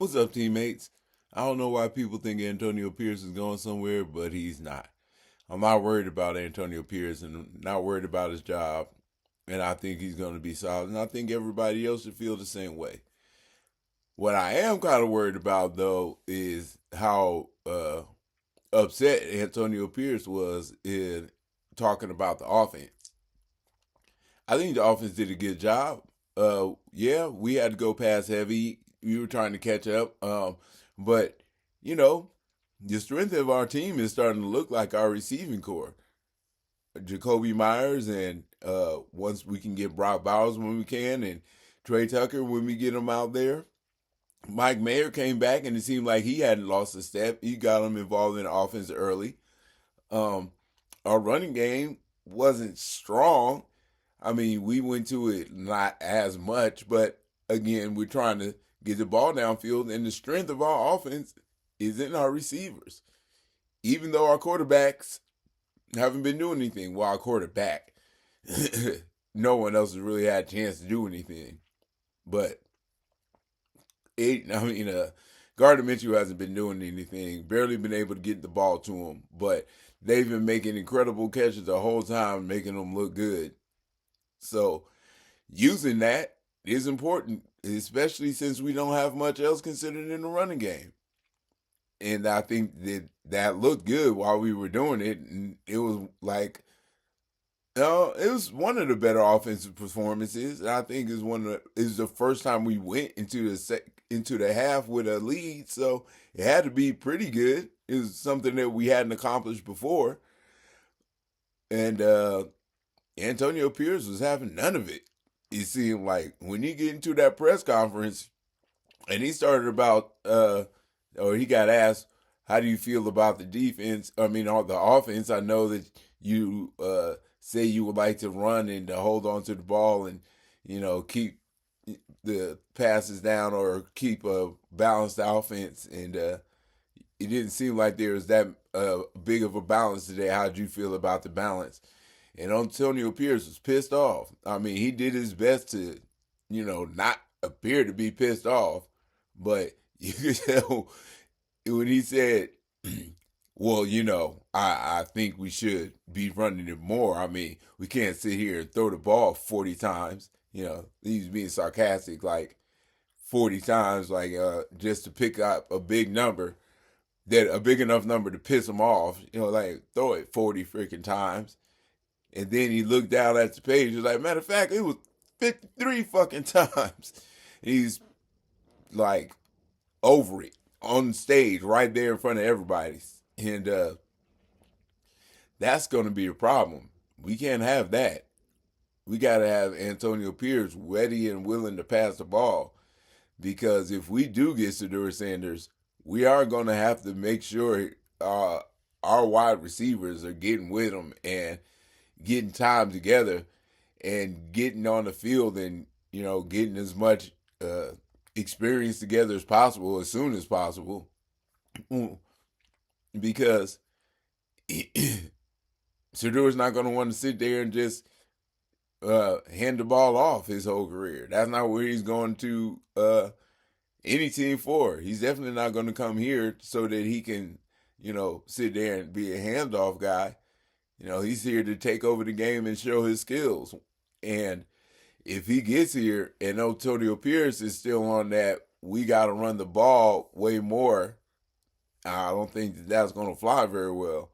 What's up, teammates? I don't know why people think Antonio Pierce is going somewhere, but he's not. I'm not worried about Antonio Pierce and not worried about his job. And I think he's going to be solid. And I think everybody else should feel the same way. What I am kind of worried about, though, is how upset Antonio Pierce was in talking about the offense. I think the offense did a good job. Yeah, we had to go pass heavy. We were trying to catch up. But, you know, the strength of our team is starting to look like our receiving core. Jacoby Myers, and once we can get Brock Bowers when we can, and Trey Tucker when we get him out there. Mike Mayer came back, and it seemed like he hadn't lost a step. He got him involved in the offense early. Um, our running game wasn't strong. I mean, we went to it not as much, but again, we're trying to get the ball downfield, and the strength of our offense is in our receivers. Even though our quarterbacks haven't been doing anything, well, our quarterback, no one else has really had a chance to do anything. But Gardner Minshew hasn't been doing anything, barely been able to get the ball to him, but they've been making incredible catches the whole time, making them look good. So using that is important, especially since we don't have much else considered in the running game. And I think that looked good while we were doing it. And it was like, it was one of the better offensive performances. And I think is the first time we went into the half with a lead, so it had to be pretty good. It was something that we hadn't accomplished before, and Antonio Pierce was having none of it. It seemed like when he get into that press conference and he started about or he got asked, how do you feel about the defense? I mean, all the offense. I know that you say you would like to run and hold on to the ball and keep the passes down or keep a balanced offense. And it didn't seem like there was that big of a balance today. How'd you feel about the balance? And Antonio Pierce was pissed off. I mean, he did his best to, not appear to be pissed off, but you could tell when he said, well, I think we should be running it more. I mean, we can't sit here and throw the ball 40 times. He's being sarcastic, like 40 times, like just to pick up a big number, that a big enough number to piss him off. Like throw it 40 freaking times. And then he looked down at the page. He was like, matter of fact, it was 53 fucking times. He's like over it on stage right there in front of everybody. And that's going to be a problem. We can't have that. We got to have Antonio Pierce ready and willing to pass the ball. Because if we do get Shedeur Sanders, we are going to have to make sure our wide receivers are getting with him and getting time together and getting on the field and, getting as much experience together as possible as soon as possible. Because Shadeur's not going to want to sit there and just hand the ball off his whole career. That's not where he's going to any team for. He's definitely not going to come here so that he can, sit there and be a handoff guy. He's here to take over the game and show his skills. And if he gets here and Antonio Pierce is still on that, we got to run the ball way more. I don't think that's going to fly very well.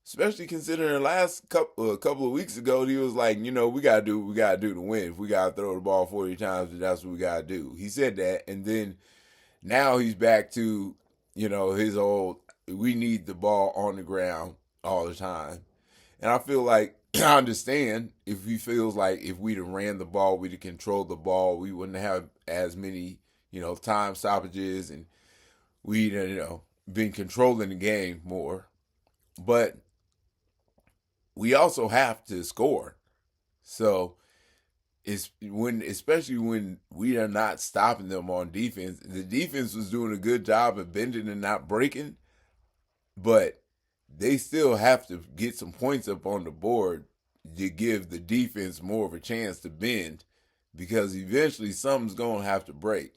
Especially considering last couple of weeks ago, he was like, we gotta do what we gotta do to win. If we gotta throw the ball 40 times, that's what we gotta do. He said that, and then now he's back to, his old. We need the ball on the ground all the time, and I feel like I understand if he feels like if we'd have ran the ball, we'd have controlled the ball, we wouldn't have as many, time stoppages, and we'd been controlling the game more, but we also have to score. So especially when we are not stopping them on defense. The defense was doing a good job of bending and not breaking, but they still have to get some points up on the board to give the defense more of a chance to bend, because eventually something's going to have to break.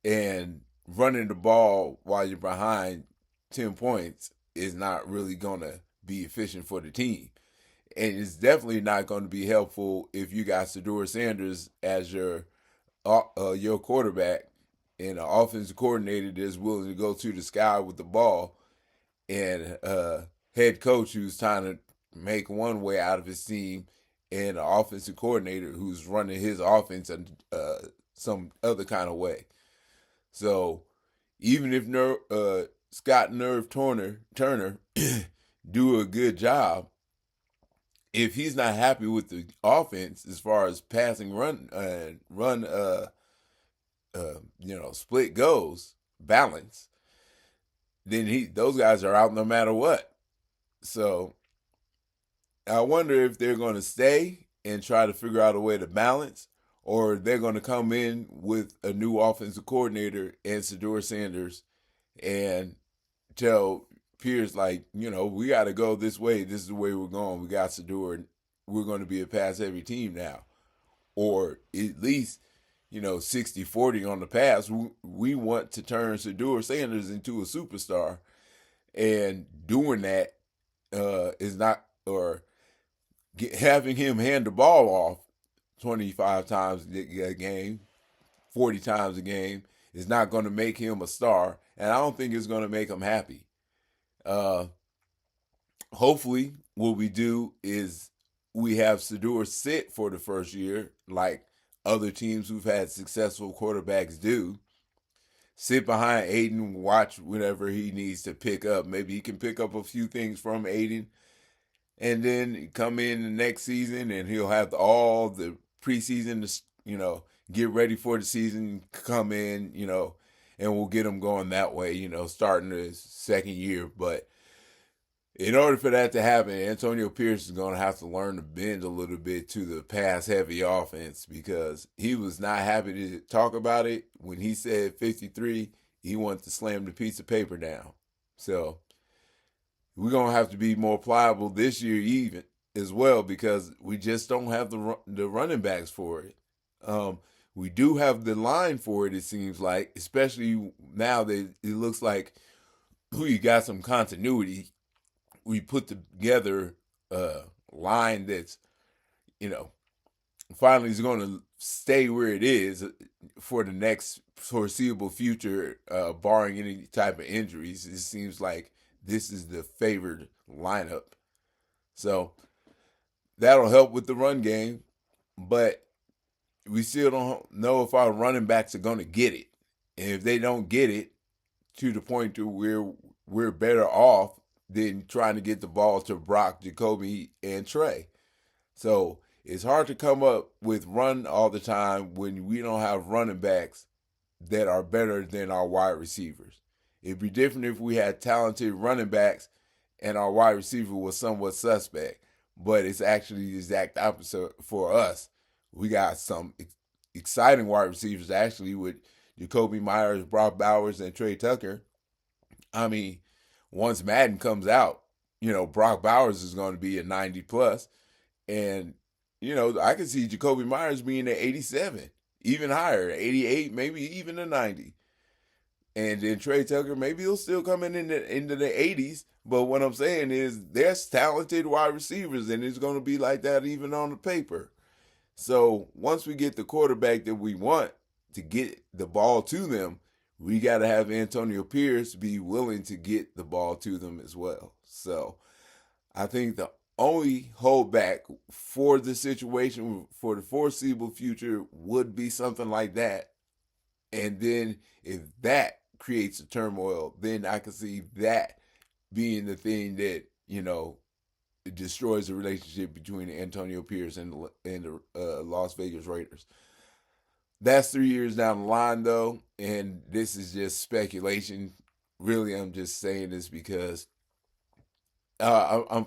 And running the ball while you're behind 10 points is not really going to be efficient for the team. And it's definitely not going to be helpful if you got Shedeur Sanders as your quarterback and an offensive coordinator that's willing to go to the sky with the ball and head coach who's trying to make one way out of his team and an offensive coordinator who's running his offense in some other kind of way. So even if Scott Nerve Turner do a good job, if he's not happy with the offense as far as passing split goes balance, then those guys are out no matter what. So I wonder if they're going to stay and try to figure out a way to balance, or they're going to come in with a new offensive coordinator and Shedeur Sanders and tell Pierce, like, we got to go this way. This is the way we're going. We got Shedeur, and we're going to be a pass-heavy team now. Or at least, 60-40 on the pass. We want to turn Shedeur Sanders into a superstar. And doing that is not, or having him hand the ball off 25 times a game, 40 times a game, is not going to make him a star. And I don't think it's going to make him happy. Hopefully, what we do is we have Shedeur sit for the first year, like other teams who've had successful quarterbacks do. Sit behind Aiden, watch whatever he needs to pick up. Maybe he can pick up a few things from Aiden, and then come in the next season, and he'll have all the preseason to, get ready for the season, come in, and we'll get him going that way, starting his second year. But in order for that to happen, Antonio Pierce is going to have to learn to bend a little bit to the pass-heavy offense, because he was not happy to talk about it. When he said 53, he wanted to slam the piece of paper down. So we're going to have to be more pliable this year even as well, because we just don't have the running backs for it. We do have the line for it seems like, especially now that it looks like we got some continuity. We put together a line that's, finally is going to stay where it is for the next foreseeable future, barring any type of injuries. It seems like this is the favored lineup. So that'll help with the run game, but we still don't know if our running backs are going to get it. And if they don't get it to the point to where we're better off than trying to get the ball to Brock, Jacoby, and Trey. So it's hard to come up with run all the time when we don't have running backs that are better than our wide receivers. It'd be different if we had talented running backs and our wide receiver was somewhat suspect. But it's actually the exact opposite for us. We got some exciting wide receivers actually with Jacoby Myers, Brock Bowers, and Trey Tucker. I mean, once Madden comes out, Brock Bowers is going to be a 90 plus. And, I can see Jacoby Myers being at 87, even higher, 88, maybe even a 90. And then Trey Tucker, maybe he'll still come into the 80s. But what I'm saying is there's talented wide receivers, and it's going to be like that even on the paper. So once we get the quarterback that we want to get the ball to them, we got to have Antonio Pierce be willing to get the ball to them as well. So I think the only holdback for the situation for the foreseeable future would be something like that. And then if that creates a turmoil, then I can see that being the thing that, it destroys the relationship between Antonio Pierce and the Las Vegas Raiders. That's 3 years down the line, though, and this is just speculation. Really, I'm just saying this because I'm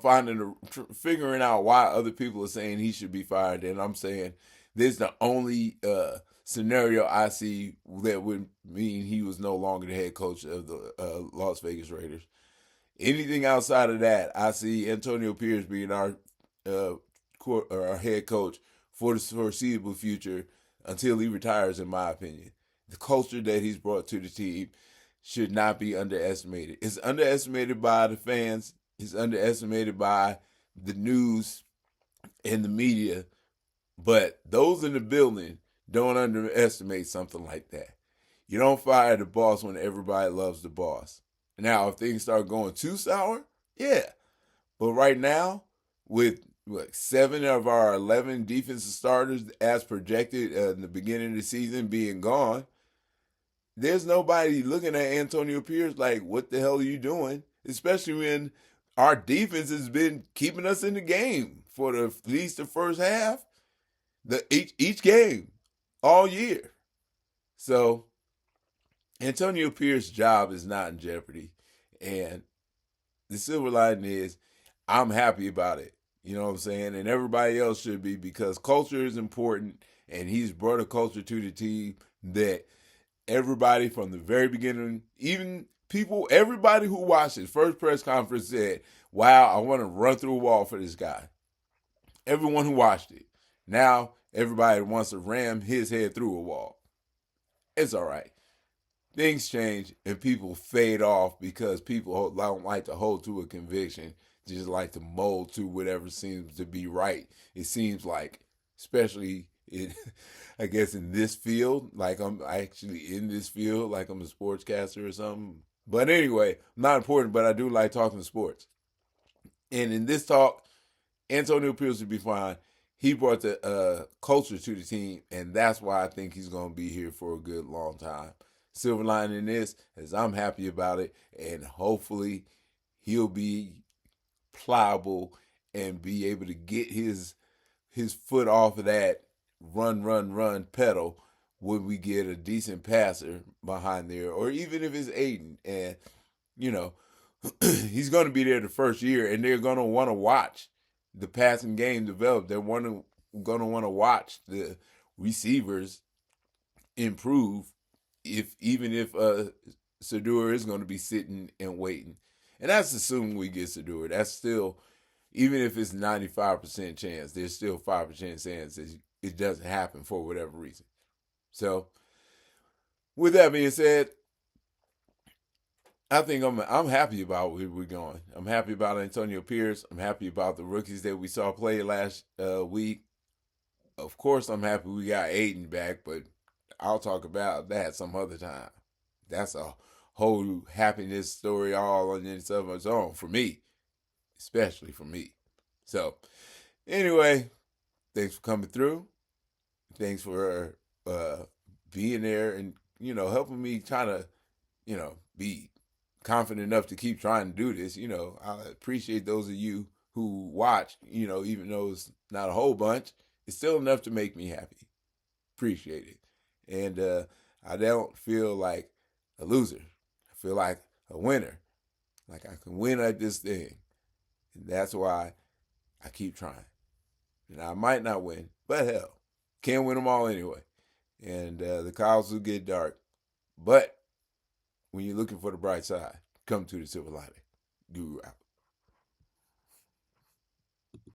figuring out why other people are saying he should be fired, and I'm saying this is the only scenario I see that would mean he was no longer the head coach of the Las Vegas Raiders. Anything outside of that, I see Antonio Pierce being our head coach for the foreseeable future until he retires, in my opinion. the culture that he's brought to the team should not be underestimated. It's underestimated by the fans. It's underestimated by the news and the media. But those in the building don't underestimate something like that. You don't fire the boss when everybody loves the boss. Now, if things start going too sour, yeah. But right now, with 7 of our 11 defensive starters, as projected in the beginning of the season, being gone, there's nobody looking at Antonio Pierce like, what the hell are you doing? Especially when our defense has been keeping us in the game for at least the first half, each game, all year. So Antonio Pierce's job is not in jeopardy. And the silver lining is I'm happy about it. You know what I'm saying? And everybody else should be, because culture is important, and he's brought a culture to the team that everybody from the very beginning, even people, everybody who watched his first press conference said, wow, I want to run through a wall for this guy. Everyone who watched it. Now, everybody wants to ram his head through a wall. It's all right. Things change and people fade off because people don't like to hold to a conviction, just like to mold to whatever seems to be right. It seems like, especially in, I guess in this field, like I'm actually in this field, like I'm a sportscaster or something. But anyway, not important, but I do like talking sports. And in this talk, Antonio Pierce would be fine. He brought the culture to the team, and that's why I think he's going to be here for a good long time. Silver lining in this is I'm happy about it, and hopefully he'll be pliable and be able to get his foot off of that run pedal when we get a decent passer behind there, or even if it's Aiden. And, you know, he's going to be there the first year, and they're going to want to watch the passing game develop. They're going to want to watch the receivers improve, even if Sadura is going to be sitting and waiting. And that's assuming we get Sadura. That's still, even if it's 95% chance, there's still 5% chance that it doesn't happen for whatever reason. So, with that being said, I think I'm happy about where we're going. I'm happy about Antonio Pierce. I'm happy about the rookies that we saw play last week. Of course, I'm happy we got Aiden back, but I'll talk about that some other time. That's a whole happiness story all on its own for me, especially for me. So, anyway, thanks for coming through. Thanks for being there and helping me try to be confident enough to keep trying to do this. I appreciate those of you who watch. Even though it's not a whole bunch, it's still enough to make me happy. Appreciate it. And I don't feel like a loser. I feel like a winner. Like I can win at this thing. And that's why I keep trying. And I might not win, but hell, can't win them all anyway. And the clouds will get dark. But when you're looking for the bright side, come to the silver lining. Guru out.